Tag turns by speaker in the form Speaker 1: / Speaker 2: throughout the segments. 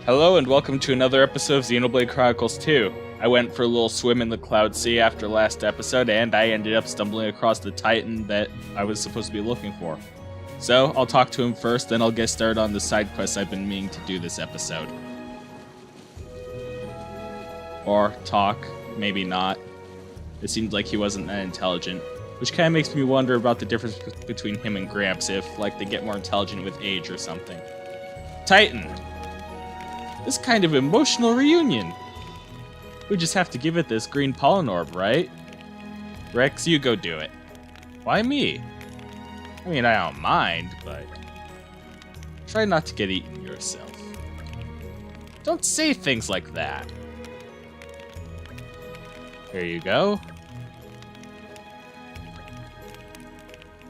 Speaker 1: Hello and welcome to another episode of Xenoblade Chronicles 2. I went for a little swim in the Cloud Sea after last episode, and I ended up stumbling across the Titan that I was supposed to be looking for. So, I'll talk to him first, then I'll get started on the side quests I've been meaning to do this episode. Or talk, maybe not. It seemed like he wasn't that intelligent, which kind of makes me wonder about the difference between him and Gramps, if, like, they get more intelligent with age or something. Titan! This kind of emotional reunion. We just have to give it this green pollen orb, right? Rex, you go do it. Why me? I mean, I don't mind, but try not to get eaten yourself. Don't say things like that. Here you go.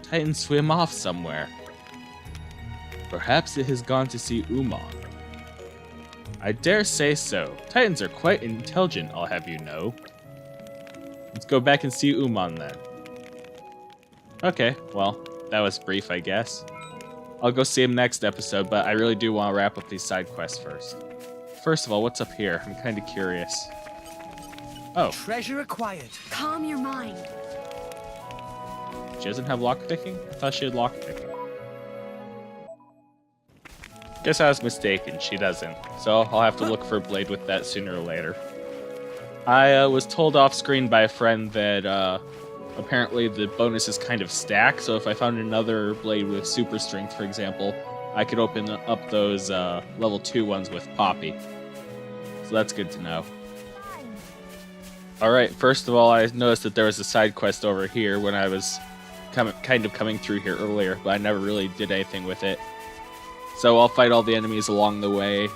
Speaker 1: Titan swim off somewhere. Perhaps it has gone to see Umon. I dare say so. Titans are quite intelligent, I'll have you know. Let's go back and see Umon then. Okay, well, that was brief, I guess. I'll go see him next episode, but I really do want to wrap up these side quests first. First of all, what's up here? I'm kind of curious. Oh.
Speaker 2: Treasure acquired.
Speaker 3: Calm your mind.
Speaker 1: She doesn't have lockpicking? I thought she had lockpicking. Guess I was mistaken, she doesn't. So I'll have to look for a blade with that sooner or later. I was told off screen by a friend that apparently the bonus is kind of stacked, so if I found another blade with super strength, for example, I could open up those level 2 ones with Poppy. So that's good to know. Alright, first of all, I noticed that there was a side quest over here when I was kind of coming through here earlier, but I never really did anything with it. So I'll fight all the enemies along the way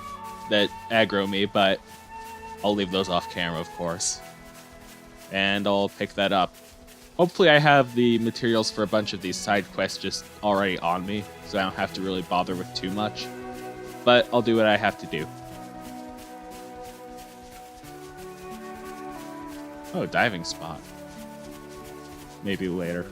Speaker 1: that aggro me, but I'll leave those off camera, of course. And I'll pick that up. Hopefully I have the materials for a bunch of these side quests just already on me, so I don't have to really bother with too much. But I'll do what I have to do. Oh, diving spot. Maybe later.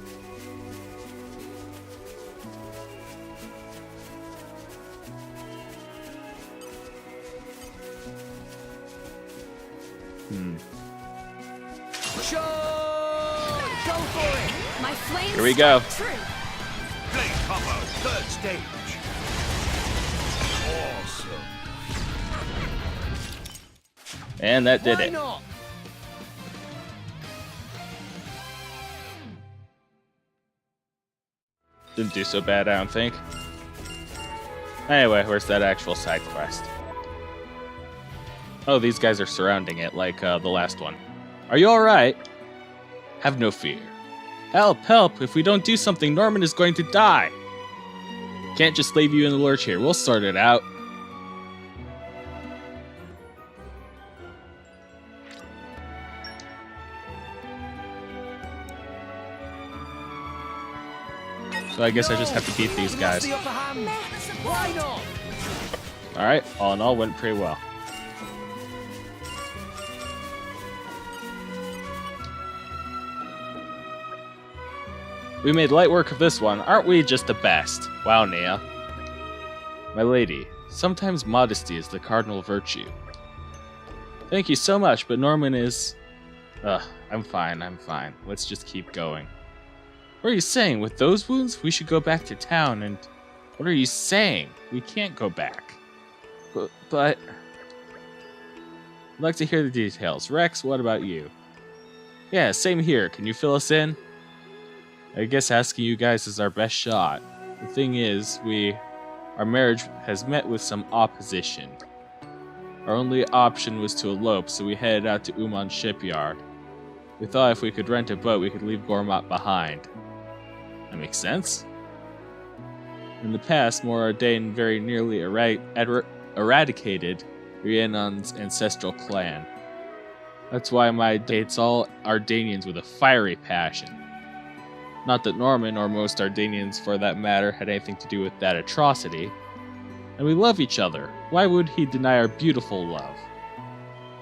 Speaker 2: Sure! Go for it!
Speaker 3: My flames
Speaker 1: Here we go.
Speaker 3: strike true.
Speaker 2: Blade combo, third stage. Awesome.
Speaker 1: And that did
Speaker 2: Why
Speaker 1: it.
Speaker 2: not?
Speaker 1: Didn't do so bad, I don't think. Anyway, where's that actual side quest? Oh, these guys are surrounding it, like the last one. Are you alright? Have no fear. Help, help! If we don't do something, Norman is going to die! Can't just leave you in the lurch here, we'll sort it out. So I guess I just have to beat these guys.
Speaker 2: The upper hand. Why not?
Speaker 1: Alright, all in all, went pretty well. We made light work of this one, aren't we just the best? Wow, Nia. My lady, sometimes modesty is the cardinal virtue. Thank you so much, but Norman is... I'm fine. Let's just keep going. What are you saying? With those wounds, we should go back to town and... What are you saying? We can't go back. But... I'd like to hear the details. Rex, what about you? Yeah, same here. Can you fill us in? I guess asking you guys is our best shot. The thing is, our marriage has met with some opposition. Our only option was to elope, so we headed out to Umon shipyard. We thought if we could rent a boat, we could leave Gormott behind. That makes sense. In the past, Moradane very nearly eradicated Rhiannon's ancestral clan. That's why my dates all Ardanians with a fiery passion. Not that Norman, or most Ardanians for that matter, had anything to do with that atrocity. And we love each other. Why would he deny our beautiful love?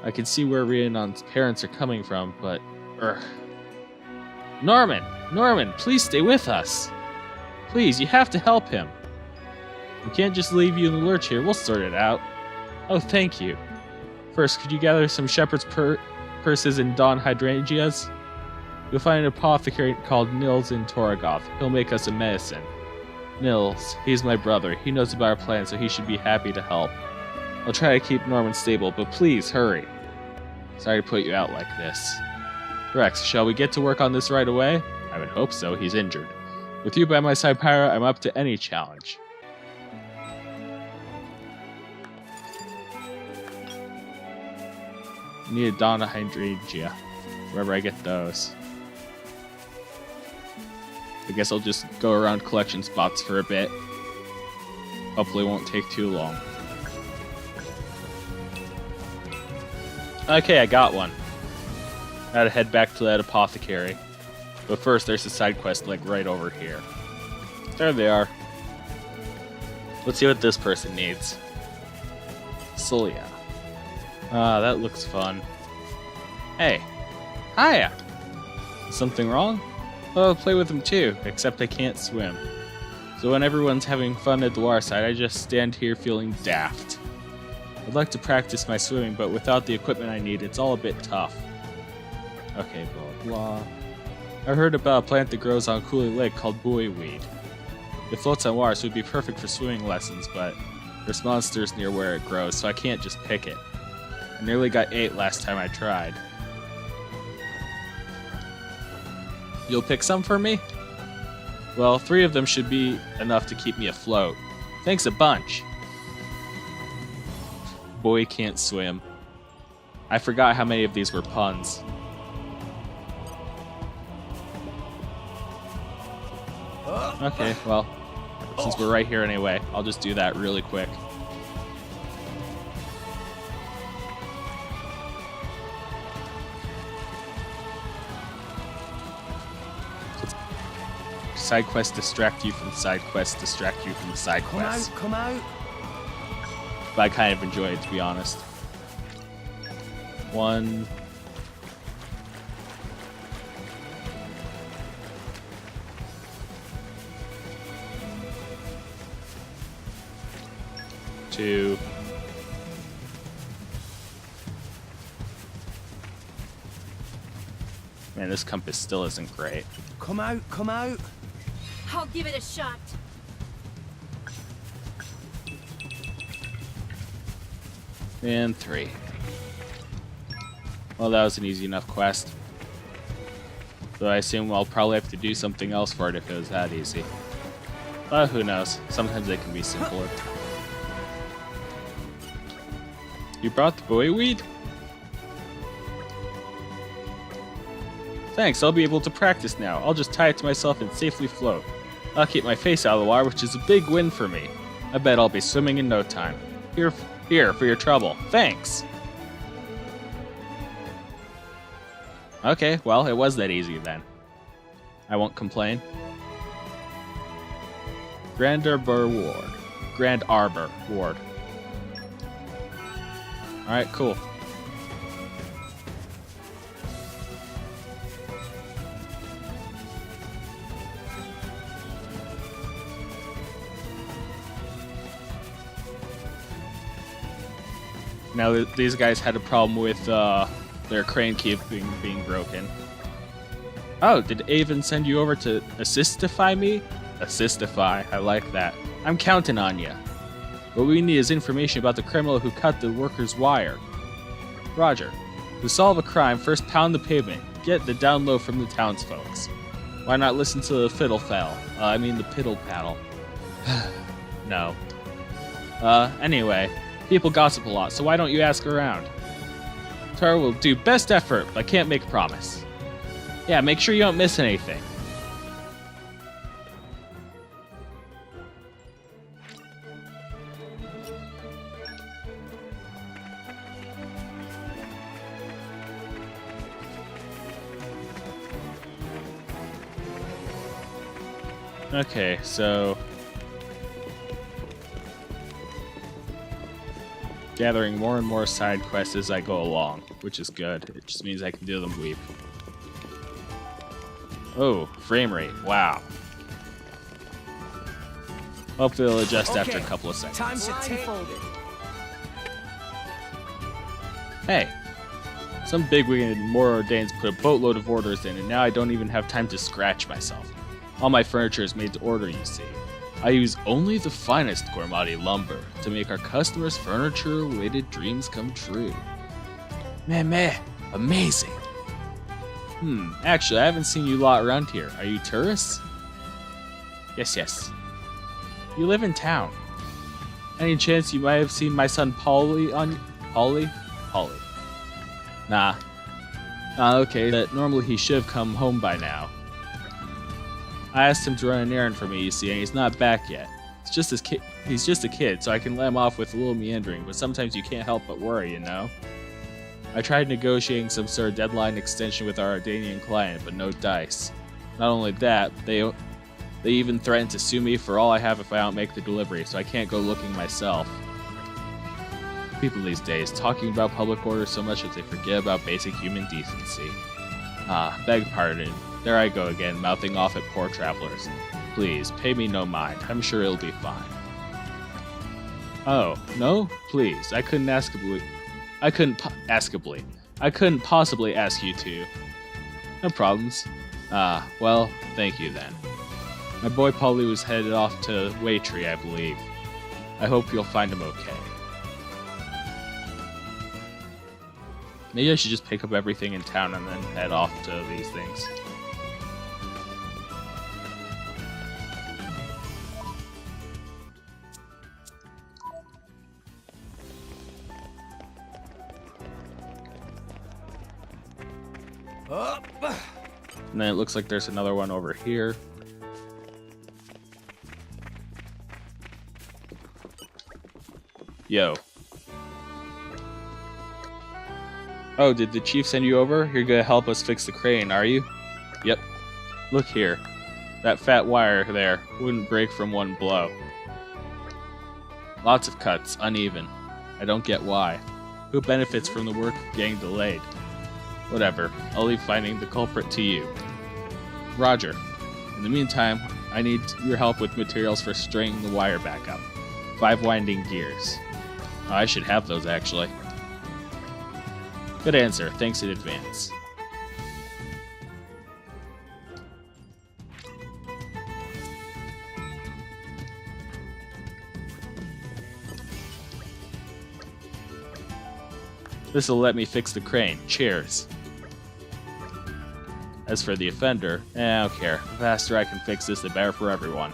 Speaker 1: I can see where Rhiannon's parents are coming from, but... Norman, please stay with us. Please, you have to help him. We can't just leave you in the lurch here. We'll sort it out. Oh, thank you. First, could you gather some shepherd's purses and dawn hydrangeas? You'll find an apothecary called Nils in Torgoth. He'll make us a medicine. Nils, he's my brother. He knows about our plan, so he should be happy to help. I'll try to keep Norman stable, but please, hurry. Sorry to put you out like this. Rex, shall we get to work on this right away? I would hope so. He's injured. With you by my side, Pyra, I'm up to any challenge. I need a Donna Hydrangea. Wherever I get those. I guess I'll just go around collection spots for a bit. Hopefully it won't take too long. Okay, I got one. Gotta head back to that apothecary. But first, there's a side quest like right over here. There they are. Let's see what this person needs. Celia. Ah, that looks fun. Hey. Hiya! Something wrong? Well, I'll play with them too, except I can't swim. So when everyone's having fun at the waterside, I just stand here feeling daft. I'd like to practice my swimming, but without the equipment I need, it's all a bit tough. Okay, blah blah. I heard about a plant that grows on Cooley Lake called buoyweed. It floats on water, so it would be perfect for swimming lessons, but there's monsters near where it grows, so I can't just pick it. I nearly got 8 last time I tried. You'll pick some for me? Well, 3 of them should be enough to keep me afloat. Thanks a bunch. Boy can't swim. I forgot how many of these were puns. Okay, well, since we're right here anyway, I'll just do that really quick. Side quests distract you from side quests, distract you from the side quests.
Speaker 2: Come out.
Speaker 1: But I kind of enjoy it, to be honest. 1. 2. Man, this compass still isn't great.
Speaker 2: Come out.
Speaker 3: I'll give it a shot.
Speaker 1: And 3. Well, that was an easy enough quest. Though I assume I'll probably have to do something else for it if it was that easy. But who knows? Sometimes they can be simpler. You brought the buoyweed? Thanks, I'll be able to practice now. I'll just tie it to myself and safely float. I'll keep my face out of the water, which is a big win for me. I bet I'll be swimming in no time. Here for your trouble. Thanks! Okay, well, it was that easy then. I won't complain. Grand Arbor Ward. Alright, cool. Now, these guys had a problem with their crane key being broken. Oh, did Avon send you over to assistify me? Assistify, I like that. I'm counting on you. What we need is information about the criminal who cut the worker's wire. Roger. To solve a crime, first pound the pavement. Get the down low from the townsfolks. Why not listen to the fiddle faddle? The piddle paddle. No. Anyway. People gossip a lot, so why don't you ask around? Tara will do best effort, but can't make a promise. Yeah, make sure you don't miss anything. Okay, so gathering more and more side quests as I go along, which is good. It just means I can do them weep. Oh, frame rate. Wow. Hopefully it'll adjust after a couple of seconds.
Speaker 2: Time to take.
Speaker 1: Hey, some bigwig and more ordains put a boatload of orders in, and now I don't even have time to scratch myself. All my furniture is made to order, you see. I use only the finest Gormati lumber to make our customers' furniture-related dreams come true. Meh, amazing. Actually, I haven't seen you lot around here. Are you tourists? Yes. You live in town. Any chance you might have seen my son Polly on... Polly? Nah. Okay, but normally he should have come home by now. I asked him to run an errand for me, you see, and he's not back yet. He's just a kid, so I can let him off with a little meandering, but sometimes you can't help but worry, you know? I tried negotiating some sort of deadline extension with our Ardanian client, but no dice. Not only that, they even threatened to sue me for all I have if I don't make the delivery, so I can't go looking myself. People these days, talking about public order so much that they forget about basic human decency. Beg pardon. There I go again, mouthing off at poor travelers. Please, pay me no mind. I'm sure it'll be fine. Oh, no? Please, I couldn't possibly ask you to. No problems. Well, thank you then. My boy Polly was headed off to Waytree, I believe. I hope you'll find him okay. Maybe I should just pick up everything in town and then head off to these things.
Speaker 2: Up.
Speaker 1: And then it looks like there's another one over here. Yo. Oh, did the chief send you over? You're gonna help us fix the crane, are you? Yep. Look here. That fat wire there wouldn't break from one blow. Lots of cuts, uneven. I don't get why. Who benefits from the work getting delayed? Whatever, I'll leave finding the culprit to you. Roger. In the meantime, I need your help with materials for straightening the wire back up. 5 winding gears. Oh, I should have those, actually. Good answer, thanks in advance. This'll let me fix the crane. Cheers. As for the offender, I don't care. The faster I can fix this, the better for everyone.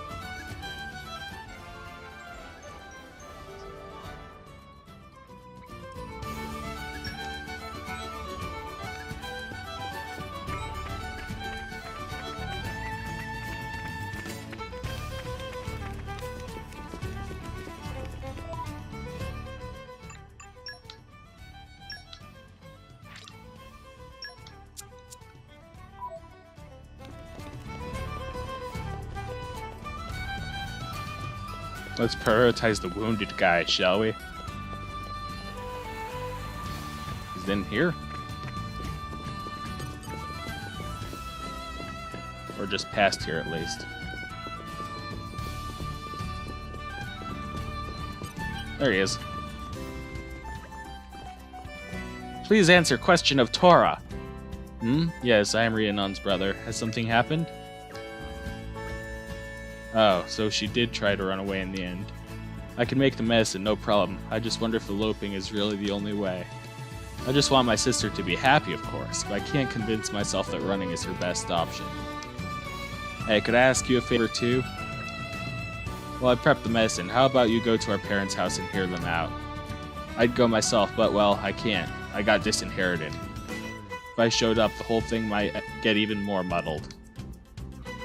Speaker 1: Let's prioritize the wounded guy, shall we? He's in here? Or just past here, at least. There he is. Please answer question of Torah. Yes, I am Rhiannon's brother. Has something happened? Oh, so she did try to run away in the end. I can make the medicine, no problem. I just wonder if eloping is really the only way. I just want my sister to be happy, of course, but I can't convince myself that running is her best option. Hey, could I ask you a favor too? Well, I prepped the medicine. How about you go to our parents' house and hear them out? I'd go myself, but well, I can't. I got disinherited. If I showed up, the whole thing might get even more muddled.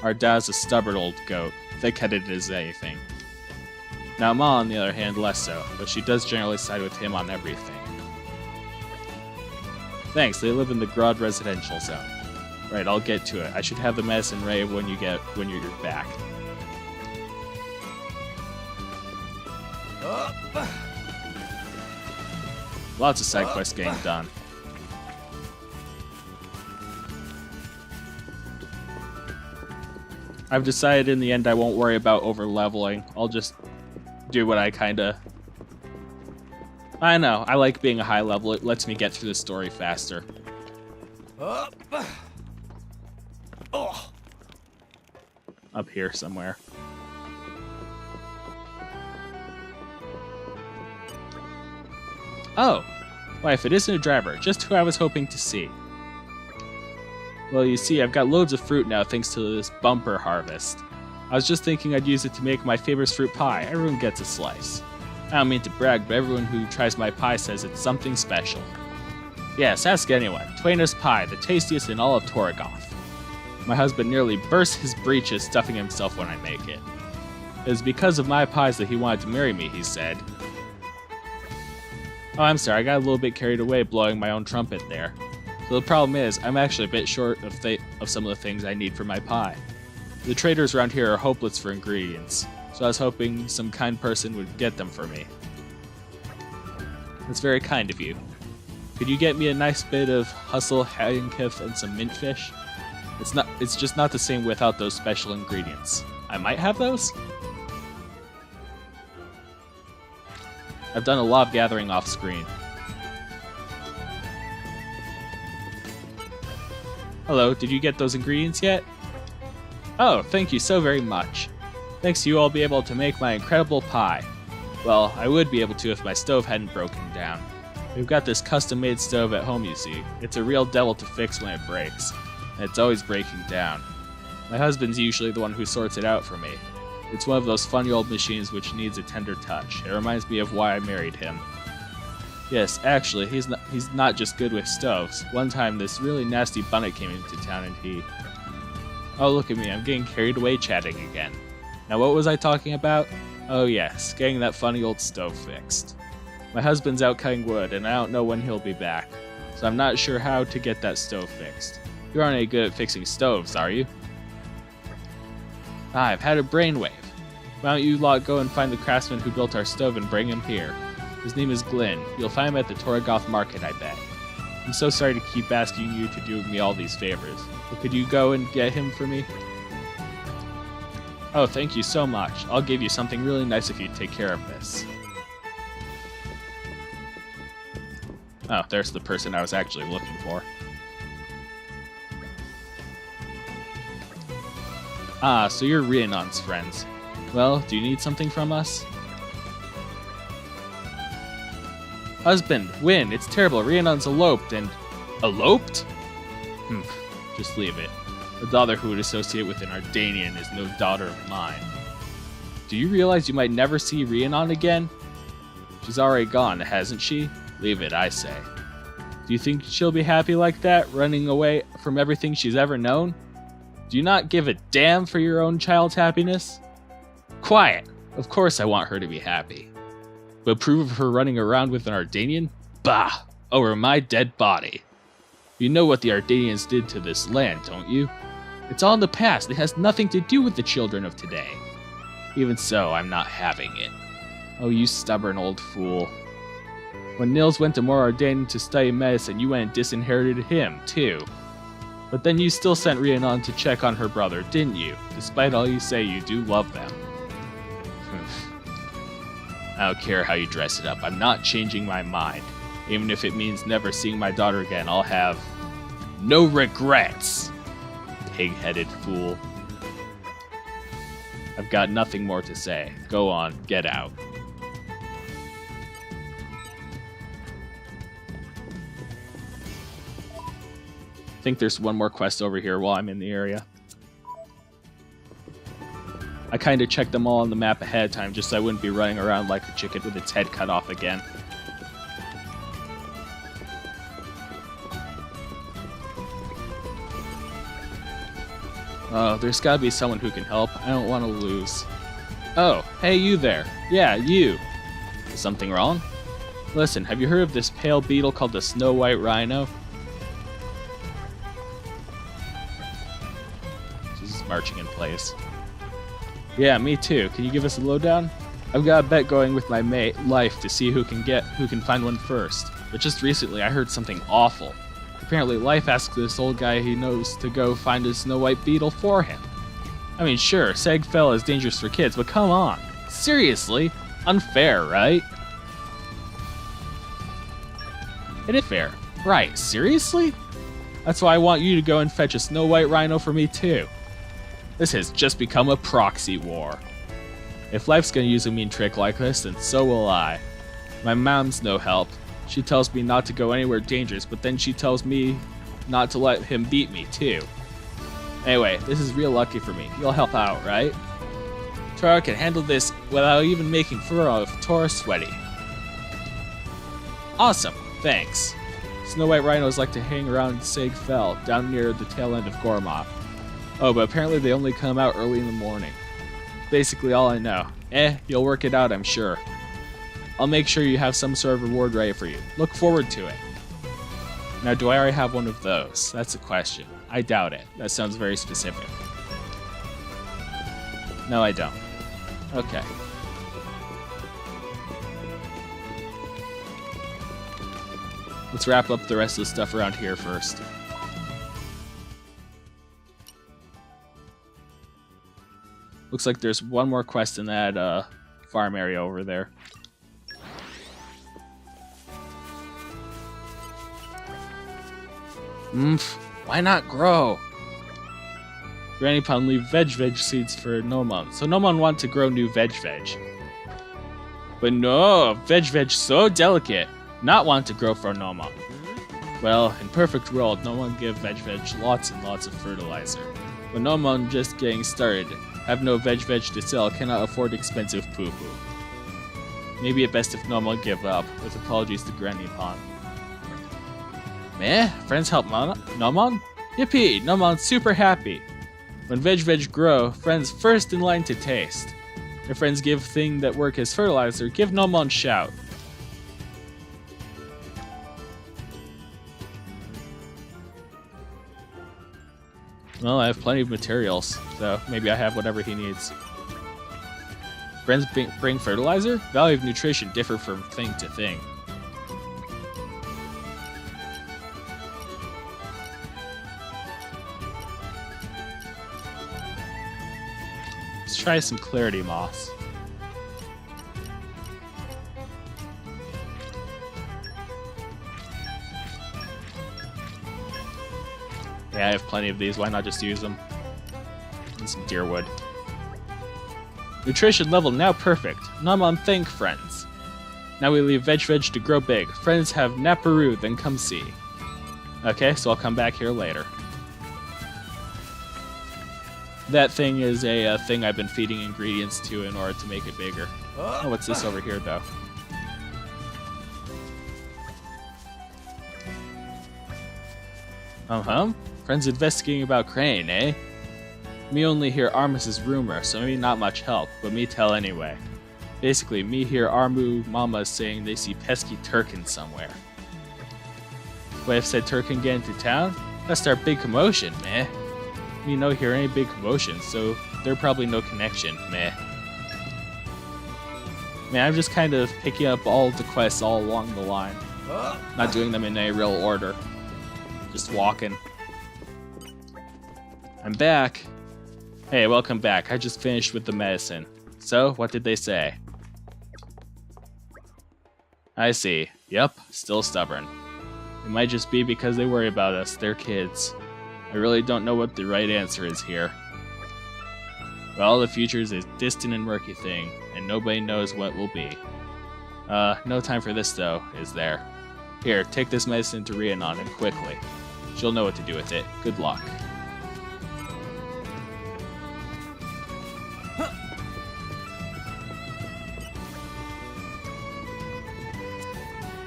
Speaker 1: Our dad's a stubborn old goat, thick-headed as anything. Now Ma, on the other hand, less so, but she does generally side with him on everything. Thanks, they live in the Grod residential zone. Right, I'll get to it. I should have the medicine ready when you're back.
Speaker 2: Up.
Speaker 1: Lots of side quests getting done. I've decided in the end I won't worry about over leveling. I'll just do what I kinda I know, I like being a high level. It lets me get through the story faster.
Speaker 2: Up. Oh.
Speaker 1: Up here somewhere. Oh! Why, if it isn't a driver, just who I was hoping to see. Well, you see, I've got loads of fruit now thanks to this bumper harvest. I was just thinking I'd use it to make my favorite fruit pie. Everyone gets a slice. I don't mean to brag, but everyone who tries my pie says it's something special. Yes, ask anyone. Twainus pie, the tastiest in all of Torgoth. My husband nearly bursts his breeches stuffing himself when I make it. It was because of my pies that he wanted to marry me, he said. Oh, I'm sorry, I got a little bit carried away blowing my own trumpet there. So the problem is, I'm actually a bit short of some of the things I need for my pie. The traders around here are hopeless for ingredients, so I was hoping some kind person would get them for me. That's very kind of you. Could you get me a nice bit of hustle, hagenkith, and some mint fish? It's just not the same without those special ingredients. I might have those? I've done a lot of gathering off screen. Hello, did you get those ingredients yet? Oh, thank you so very much. Thanks to you, I'll be able to make my incredible pie. Well, I would be able to if my stove hadn't broken down. We've got this custom-made stove at home, you see. It's a real devil to fix when it breaks, and it's always breaking down. My husband's usually the one who sorts it out for me. It's one of those funny old machines which needs a tender touch. It reminds me of why I married him. Yes, actually, he's not just good with stoves. One time, this really nasty bunnet came into town and he... Oh, look at me, I'm getting carried away chatting again. Now, what was I talking about? Oh yes, getting that funny old stove fixed. My husband's out cutting wood, and I don't know when he'll be back, so I'm not sure how to get that stove fixed. You aren't any good at fixing stoves, are you? Ah, I've had a brainwave. Why don't you lot go and find the craftsman who built our stove and bring him here? His name is Glyn. You'll find him at the Torgoth market, I bet. I'm so sorry to keep asking you to do me all these favors, but could you go and get him for me? Oh, thank you so much. I'll give you something really nice if you take care of this. Oh, there's the person I was actually looking for. Ah, so you're Rhiannon's friends. Well, do you need something from us? Husband, win! It's terrible. Rhiannon's eloped and... Eloped? Just leave it. The daughter who would associate with an Ardanian is no daughter of mine. Do you realize you might never see Rhiannon again? She's already gone, hasn't she? Leave it, I say. Do you think she'll be happy like that, running away from everything she's ever known? Do you not give a damn for your own child's happiness? Quiet! Of course I want her to be happy. But approve of her running around with an Ardanian? Bah! Over my dead body. You know what the Ardanians did to this land, don't you? It's all in the past. It has nothing to do with the children of today. Even so, I'm not having it. Oh, you stubborn old fool. When Nils went to Moradin to study medicine, you went and disinherited him, too. But then you still sent Rhiannon to check on her brother, didn't you? Despite all you say, you do love them. I don't care how you dress it up. I'm not changing my mind. Even if it means never seeing my daughter again, I'll have no regrets. Pig-headed fool. I've got nothing more to say. Go on, get out. I think there's one more quest over here while I'm in the area. I kind of checked them all on the map ahead of time just so I wouldn't be running around like a chicken with its head cut off again. Oh, there's gotta be someone who can help. I don't want to lose. Oh, hey you there. Yeah, you. Is something wrong? Listen, have you heard of this pale beetle called the Snow White Rhino? She's marching in place. Yeah, me too. Can you give us a lowdown? I've got a bet going with my mate, Life, to see who can find one first. But just recently, I heard something awful. Apparently, Life asked this old guy he knows to go find a Snow White beetle for him. I mean, sure, Segfell is dangerous for kids, but come on. Seriously? Unfair, right? It is fair. Right, seriously? That's why I want you to go and fetch a snow white rhino for me too. This has just become a proxy war. If life's gonna use a mean trick like this, then so will I. My mom's no help. She tells me not to go anywhere dangerous, but then she tells me not to let him beat me too. Anyway, this is real lucky for me. You'll help out, right? Tora can handle this without even making fur of Tora sweaty. Awesome, thanks. Snow White rhinos like to hang around Sag Fell, down near the tail end of Gormoth. Oh, but apparently they only come out early in the morning. Basically all I know. You'll work it out, I'm sure. I'll make sure you have some sort of reward ready for you. Look forward to it. Now, do I already have one of those? That's the question. I doubt it. That sounds very specific. No, I don't. Okay. Let's wrap up the rest of the stuff around here first. Looks like there's one more quest in that farm area over there. Why not grow? Granny Pond leave veg seeds for Nomon. So Nomon want to grow new veg. But no, veg so delicate. Not want to grow for Nomon. Well, in perfect world, Nomon give veg lots and lots of fertilizer. But Nomon just getting started, have no veg to sell, cannot afford expensive poo-poo. Maybe it best if Nomon give up, with apologies to Granny Pond. Meh? Friends help Nomon? Yippee! Nomon's super happy. When veg grow, friends first in line to taste. If friends give thing that work as fertilizer, give Nomon shout. Well, I have plenty of materials, so maybe I have whatever he needs. Friends bring fertilizer? Value of nutrition differ from thing to thing. Let's try some clarity moss. Yeah, I have plenty of these. Why not just use them? And some deer wood. Nutrition level now perfect. Nomon thank friends. Now we leave veg to grow big. Friends have Naparu, then come see. Okay, so I'll come back here later. That thing is a thing I've been feeding ingredients to in order to make it bigger. Oh, what's this over here, though? Friends investigating about Crane, eh? Me only hear Armus's rumor, so maybe not much help, but me tell anyway. Basically, me hear Armu Mama saying they see pesky Turkin somewhere. What if said Turkin get into town? That's our big commotion, meh. Me no hear any big commotion, so there probably no connection, meh. Man, I'm just kind of picking up all the quests all along the line. Not doing them in any real order. Just walking. I'm back. Hey, welcome back. I just finished with the medicine. So, what did they say? I see. Yep, still stubborn. It might just be because they worry about us. They're kids. I really don't know what the right answer is here. Well, the future is a distant and murky thing, and nobody knows what will be. No time for this though, is there? Here, take this medicine to Rhiannon and quickly. She'll know what to do with it. Good luck.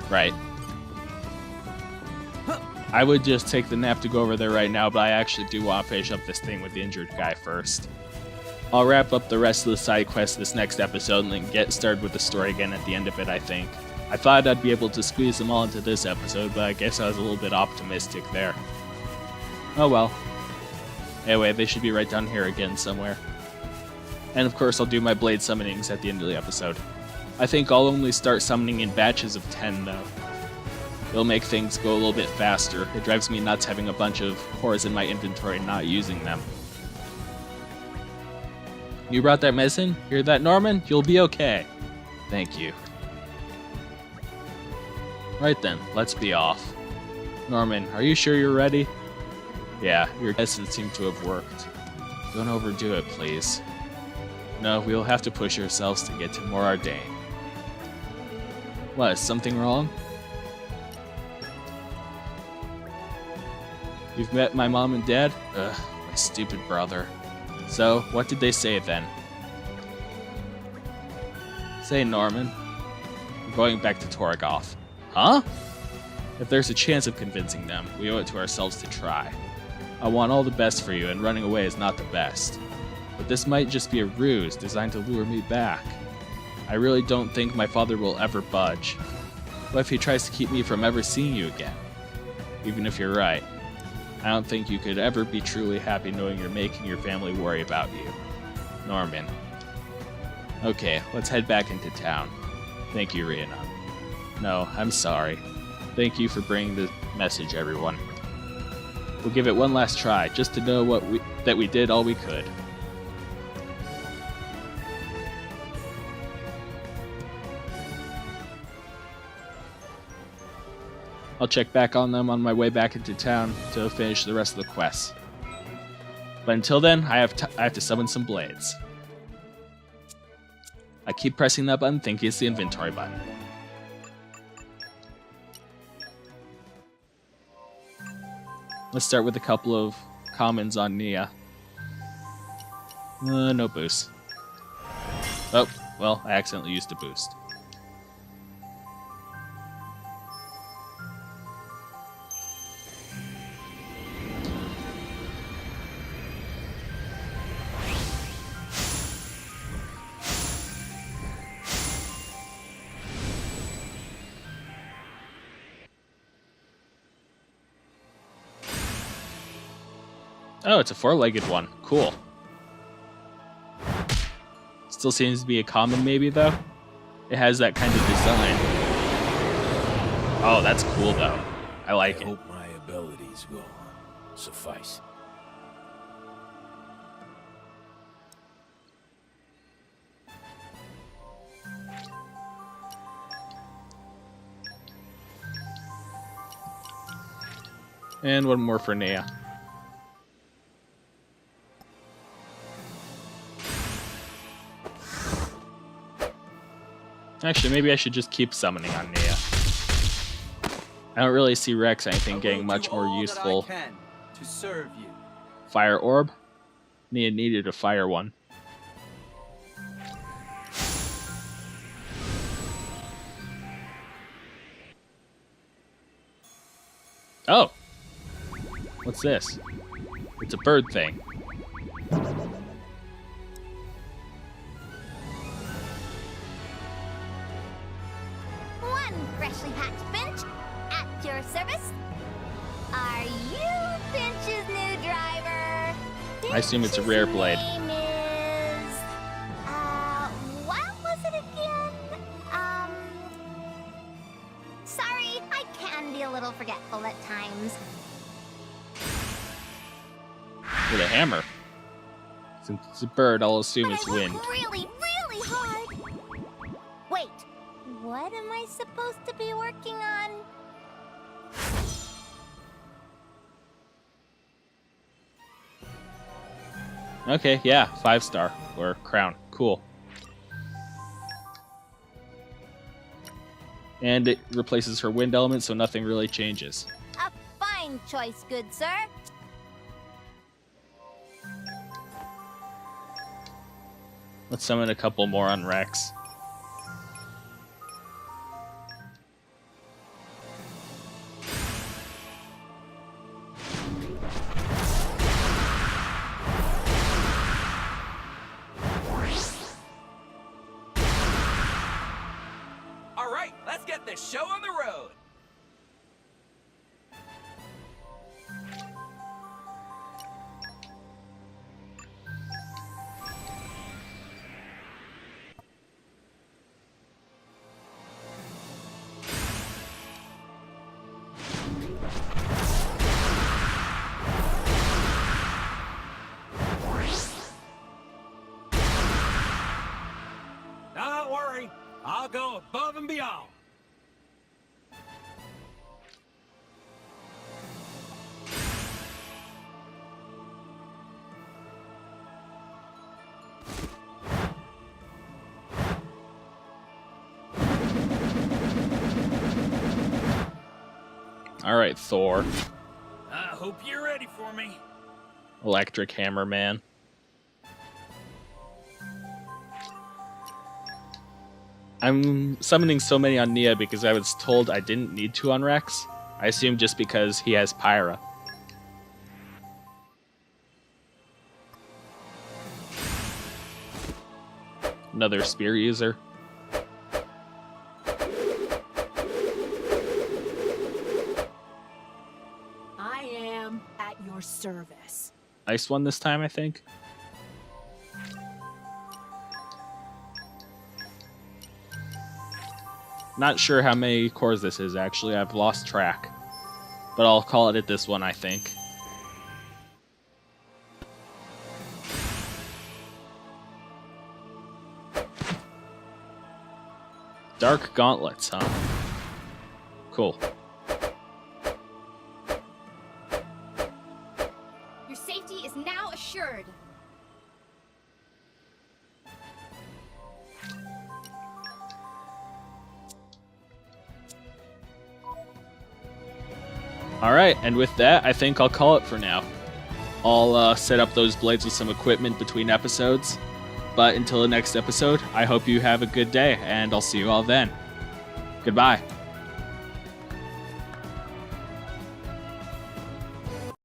Speaker 1: Right. I would just take the nap to go over there right now, but I actually do want to finish up this thing with the injured guy first. I'll wrap up the rest of the side quest this next episode and then get started with the story again at the end of it, I think. I thought I'd be able to squeeze them all into this episode, but I guess I was a little bit optimistic there. Oh well. Anyway, they should be right down here again somewhere. And of course I'll do my blade summonings at the end of the episode. I think I'll only start summoning in batches of 10 though. It'll make things go a little bit faster. It drives me nuts having a bunch of cores in my inventory and not using them. You brought that medicine? Hear that, Norman? You'll be okay. Thank you. Right then, let's be off. Norman, are you sure you're ready? Yeah, your lessons seem to have worked. Don't overdo it, please. No, we'll have to push ourselves to get to Morardain. What, is something wrong? You've met my mom and dad? Ugh, my stupid brother. So, what did they say then? Say, Norman. We're going back to Torgoth. Huh? If there's a chance of convincing them, we owe it to ourselves to try. I want all the best for you, and running away is not the best. But this might just be a ruse designed to lure me back. I really don't think my father will ever budge. What if he tries to keep me from ever seeing you again? Even if you're right, I don't think you could ever be truly happy knowing you're making your family worry about you. Norman. Okay, let's head back into town. Thank you, Rhiannon. No, I'm sorry. Thank you for bringing the message, everyone. We'll give it one last try, just to know that we did all we could. I'll check back on them on my way back into town to finish the rest of the quests. But until then, I have to summon some blades. I keep pressing that button thinking it's the inventory button. Let's start with a couple of commons on Nia. No boost. Oh, well, I accidentally used a boost. Oh, it's a four-legged one. Cool. Still seems to be a common maybe, though. It has that kind of design. Oh, that's cool, though. I like it.
Speaker 2: I hope my abilities will suffice.
Speaker 1: And one more for Nea. Actually, maybe I should just keep summoning on Nia. I don't really see Rex anything getting much more useful.
Speaker 4: To serve you.
Speaker 1: Fire orb? Nia needed a fire one. Oh! What's this? It's a bird thing.
Speaker 5: Freshly hatched Finch, at your service. Are you Finch's new driver?
Speaker 1: I assume it's a rare blade.
Speaker 5: Name is... what was it again? Sorry, I can be a little forgetful at times.
Speaker 1: With a hammer. Since it's a bird, I'll assume it's wind.
Speaker 5: Really, really hard. Wait. What am I supposed to be working on?
Speaker 1: Okay, yeah, 5-star. Or crown. Cool. And it replaces her wind element, so nothing really changes.
Speaker 5: A fine choice, good sir.
Speaker 1: Let's summon a couple more on Rex.
Speaker 4: All right, let's get this show on the road. Don't worry, I'll go above and beyond.
Speaker 1: Alright, Thor.
Speaker 2: I hope you're ready for me.
Speaker 1: Electric Hammer Man. I'm summoning so many on Nia because I was told I didn't need to on Rex. I assume just because he has Pyra. Another spear user.
Speaker 3: I am at your service.
Speaker 1: Ice one this time, I think. Not sure how many cores this is, actually. I've lost track. But I'll call it at this one, I think. Dark Gauntlets, huh? Cool.
Speaker 5: Your safety is now assured.
Speaker 1: Alright, and with that, I think I'll call it for now. I'll set up those blades with some equipment between episodes. But until the next episode, I hope you have a good day, and I'll see you all then. Goodbye.